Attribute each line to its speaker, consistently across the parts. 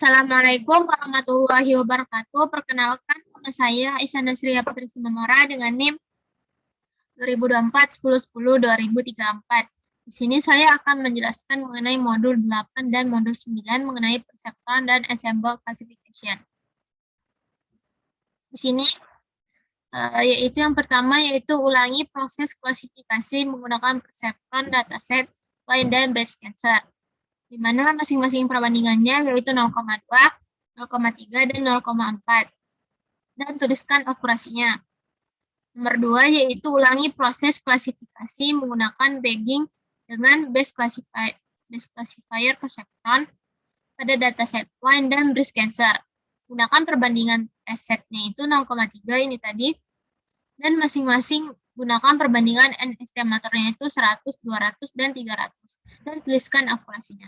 Speaker 1: Assalamualaikum warahmatullahi wabarakatuh. Perkenalkan, nama saya Isyana Sriya Putri Sumamara dengan NIM 2024-1010-2034. Di sini saya akan menjelaskan mengenai modul 8 dan modul 9 mengenai perceptron dan ensemble classification. Di sini yaitu yang pertama yaitu ulangi proses klasifikasi menggunakan perceptron, dataset, line, dan breast cancer, di mana masing-masing perbandingannya yaitu 0,2, 0,3, dan 0,4. Dan tuliskan akurasinya. Nomor 2 yaitu ulangi proses klasifikasi menggunakan bagging dengan base classifier perceptron pada dataset line dan breast cancer. Gunakan perbandingan test setnya itu 0,3 ini tadi, dan masing-masing gunakan perbandingan n estimatornya itu 100, 200, dan 300, dan tuliskan akurasinya.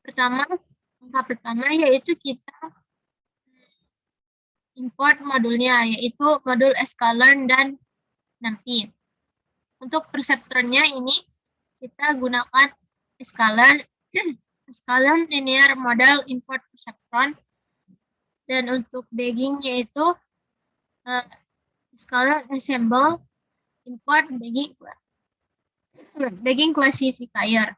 Speaker 1: Langkah pertama yaitu kita import modulnya, yaitu modul sklearn dan NumPy. Untuk perseptronnya ini kita gunakan sklearn linear model import perceptron, dan untuk bagging yaitu sklearn ensemble import bagging classifier.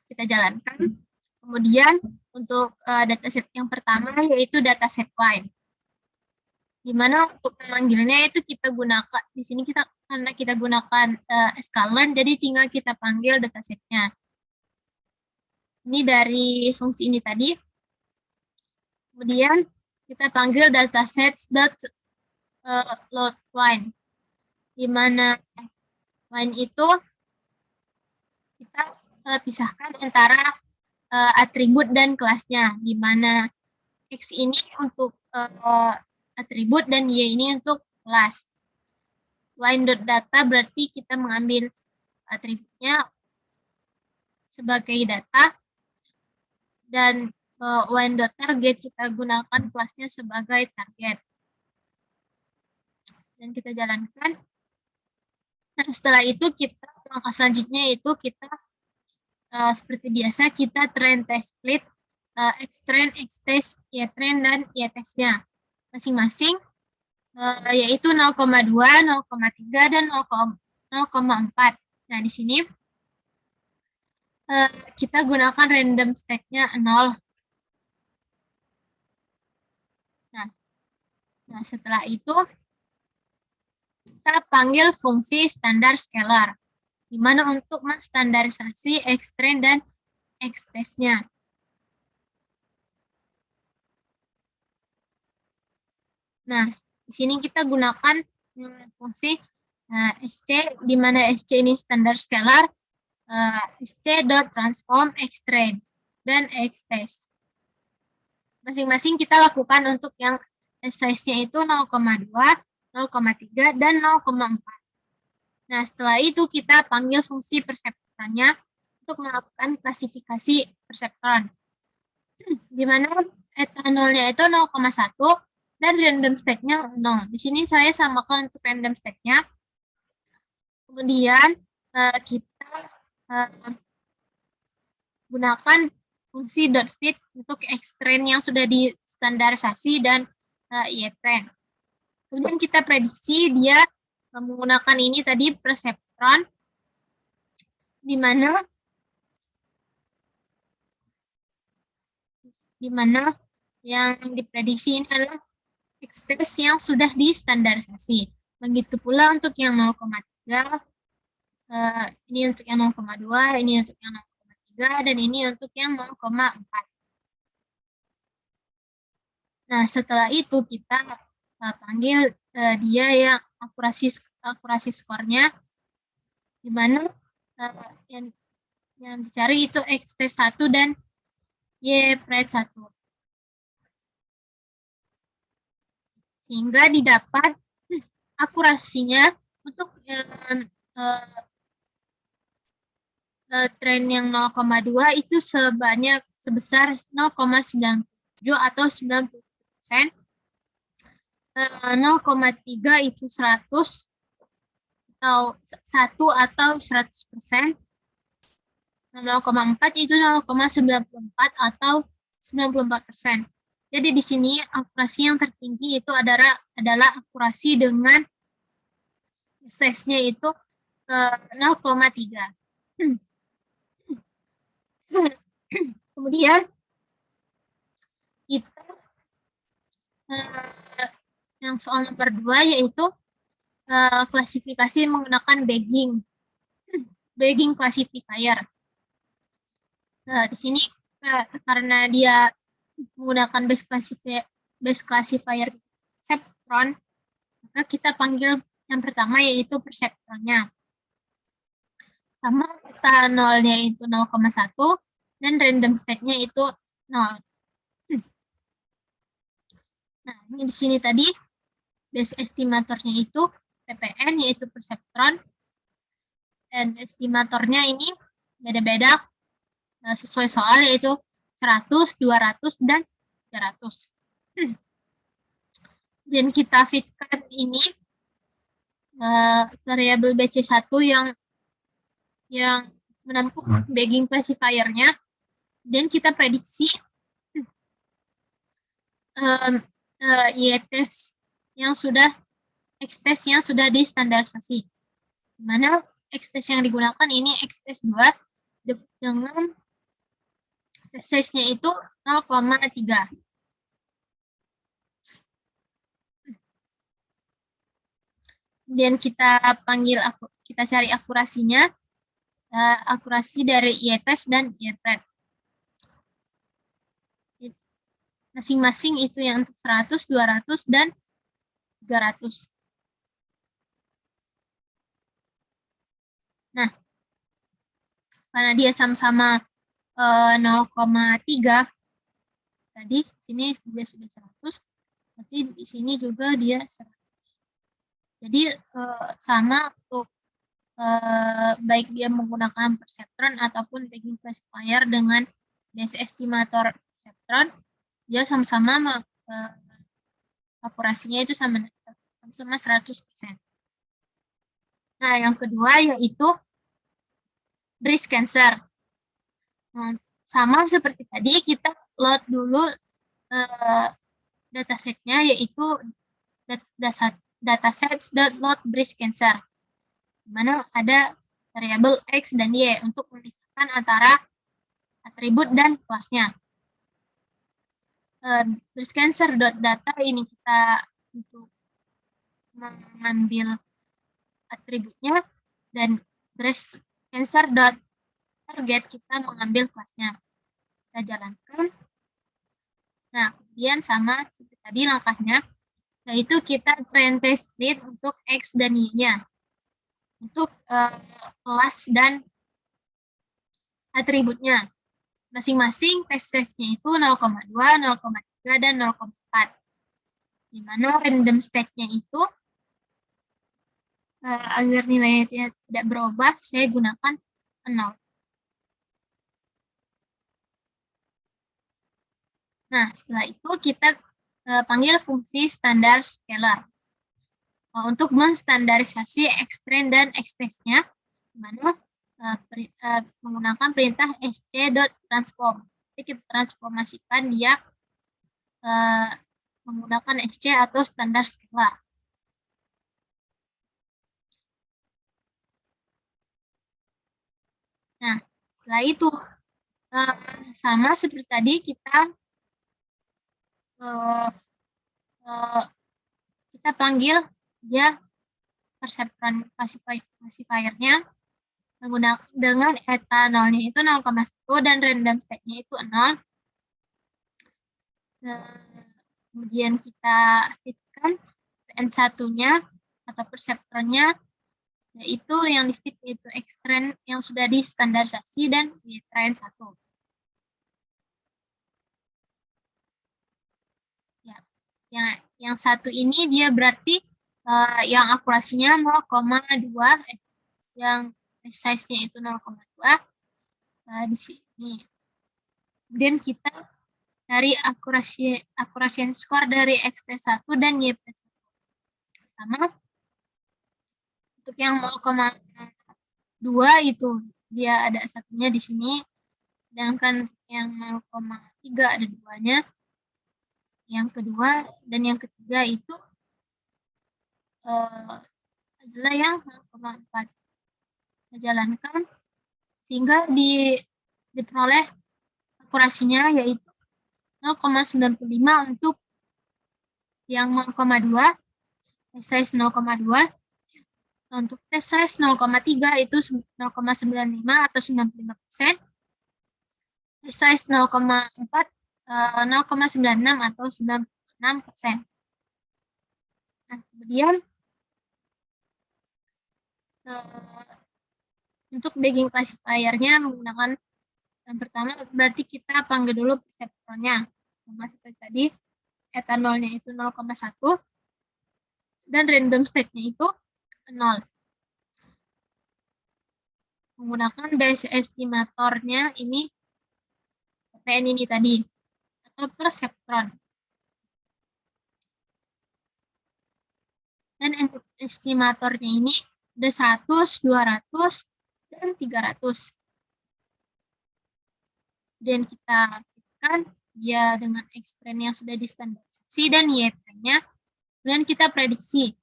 Speaker 1: Kita jalankan. Kemudian untuk dataset yang pertama yaitu dataset line. Dimana untuk memanggilnya itu kita gunakan di sini karena kita gunakan sklearn, jadi tinggal kita panggil datasetnya. Ini dari fungsi ini tadi. Kemudian kita panggil datasets.load line. Dimana line itu kita pisahkan antara atribut dan kelasnya, di mana X ini untuk atribut dan Y ini untuk kelas. Line.data berarti kita mengambil atributnya sebagai data, dan line.target kita gunakan kelasnya sebagai target. Dan kita jalankan. Nah, setelah itu langkah selanjutnya itu kita seperti biasa kita trend test split xtrend, xtest, ytrend, dan ytest-nya masing-masing yaitu 0,2, 0,3, dan 0,4. Nah, di sini kita gunakan random stack-nya 0. Nah, setelah itu kita panggil fungsi standar scalar, di mana untuk menstandarisasi xtrend dan xtest-nya. Nah, di sini kita gunakan fungsi SC, di mana SC ini standar scalar, SC.transform xtrend dan xtest. Masing-masing kita lakukan untuk yang size-nya itu 0,2, 0,3, dan 0,4. Nah, setelah itu kita panggil fungsi perseptronnya untuk melakukan klasifikasi perseptron, di mana etanolnya itu 0,1 dan random stack-nya 0. Di sini saya samakan untuk random stack-nya. Kemudian kita gunakan fungsi .fit untuk xtrend yang sudah distandarisasi dan ytrend. Kemudian kita prediksi dia menggunakan ini tadi perseptron, di mana yang diprediksi ini adalah xtest yang sudah distandarisasi. Begitu pula untuk yang 0,3, ini untuk yang 0,2, ini untuk yang 0,3, dan ini untuk yang 0,4. Nah, setelah itu kita panggil dia yang akurasi skornya, di mana yang dicari itu xtest 1 dan ypred 1. Sehingga didapat akurasinya untuk tren yang 0,2 itu sebesar 0,97 atau 90%. 0,3 itu 100 atau 1 atau 100%. 0,4 itu 0,94 atau 94%. Jadi di sini akurasi yang tertinggi itu adalah akurasi dengan size-nya itu 0,3. Kemudian kita yang soal nomor 2 yaitu klasifikasi menggunakan bagging classifier. Di sini karena dia menggunakan base classifier perceptron, maka kita panggil yang pertama yaitu perceptronnya. Sama kita nolnya itu 0,1 dan random state-nya itu 0. Nah, ini di sini tadi base estimatornya itu PPN yaitu perceptron, dan estimatornya ini beda-beda sesuai soal yaitu 100, 200, dan 300. Dan kita fitkan ini variabel BC1 yang menampung bagging classifier-nya, dan kita prediksi Y-test yang sudah X-test yang sudah distandarisasi. Di mana X-test yang digunakan ini X-test 2 dengan test size-nya itu 0,3. Kemudian kita cari akurasinya, akurasi dari Y-test dan Y-pred. Masing-masing itu yang untuk 100, 200, dan 300. Nah, karena dia sama-sama 0,3, tadi sini dia sudah 100, berarti di sini juga dia 100. Jadi sama untuk baik dia menggunakan perceptron ataupun bagging classifier dengan base estimator perceptron, dia sama-sama akurasinya itu sama 100%. Nah, yang kedua yaitu breast cancer. Sama seperti tadi, kita load dulu datasetnya yaitu datasets.load breast cancer, di mana ada variabel X dan Y untuk memisahkan antara atribut dan kelasnya. Breast cancer.data ini kita untuk mengambil atributnya, dan breast cancer.target kita mengambil kelasnya. Kita jalankan. Nah, kemudian sama seperti tadi langkahnya, yaitu kita train test lead untuk X dan Y-nya. Untuk kelas dan atributnya. Masing-masing test size-nya itu 0,2, 0,3, dan 0,4. Di mana random state-nya itu agar nilainya tidak berubah, saya gunakan 0. Nah, setelah itu kita panggil fungsi standar scalar untuk menstandarisasi X-train dan X-test-nya, di mana menggunakan perintah sc.transform. Jadi kita transformasikan dia menggunakan sc atau standar scalar. Nah, setelah itu sama seperti tadi, kita panggil dia perceptron classifier-nya menggunakan dengan eta nolnya itu 0,1 dan random state-nya itu 0. Kemudian kita fitkan PN1-nya atau perseptronnya, yaitu yang di fit yaitu X-train yang sudah distandarisasi dan Y-train 1. Ya, yang satu ini dia berarti yang akurasinya 0,2, yang size-nya itu 0,2 di sini. Kemudian kita dari akurasi skor dari X-T1 dan Y-T1. Sama. Untuk yang 0,2 itu dia ada satunya di sini, sedangkan yang 0,3 ada duanya. Yang kedua dan yang ketiga itu adalah yang 0,4. Kita jalankan sehingga diperoleh akurasinya yaitu 0,95 untuk yang 0,2, test size 0,2. Untuk test size 0,3 itu 0,95 atau 95%. Test size 0,4 0,96 atau 96%. Nah, kemudian untuk bagging classifier-nya menggunakan yang pertama berarti kita panggil dulu perseptronnya. Seperti tadi etanolnya itu 0,1 dan random state-nya itu 0. Menggunakan base estimatornya ini PN ini tadi atau perseptron. Dan estimatornya ini ada 100, 200, dan 300. Dan kita aplikasikan dia dengan X-trend yang sudah distandarisasi dan Y-trend-nya. Kemudian kita prediksi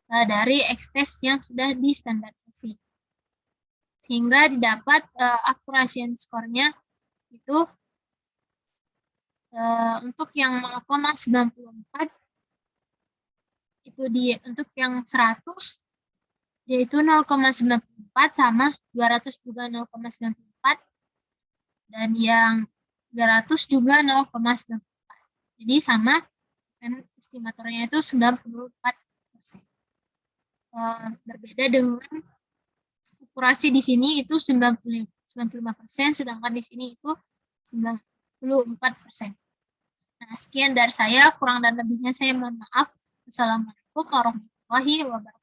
Speaker 1: dari X-test yang sudah distandarisasi. Sehingga didapat accuracy score-nya itu untuk yang 0,94 itu untuk yang 100 yaitu 0,94 sama 200 juga 0,94 dan yang 300 juga 0,94. Jadi sama dan estimatornya itu 94%. Berbeda dengan akurasi di sini itu 95%, sedangkan di sini itu 94%. Nah, sekian dari saya, kurang dan lebihnya saya mohon maaf. Wassalamualaikum warahmatullahi wabarakatuh.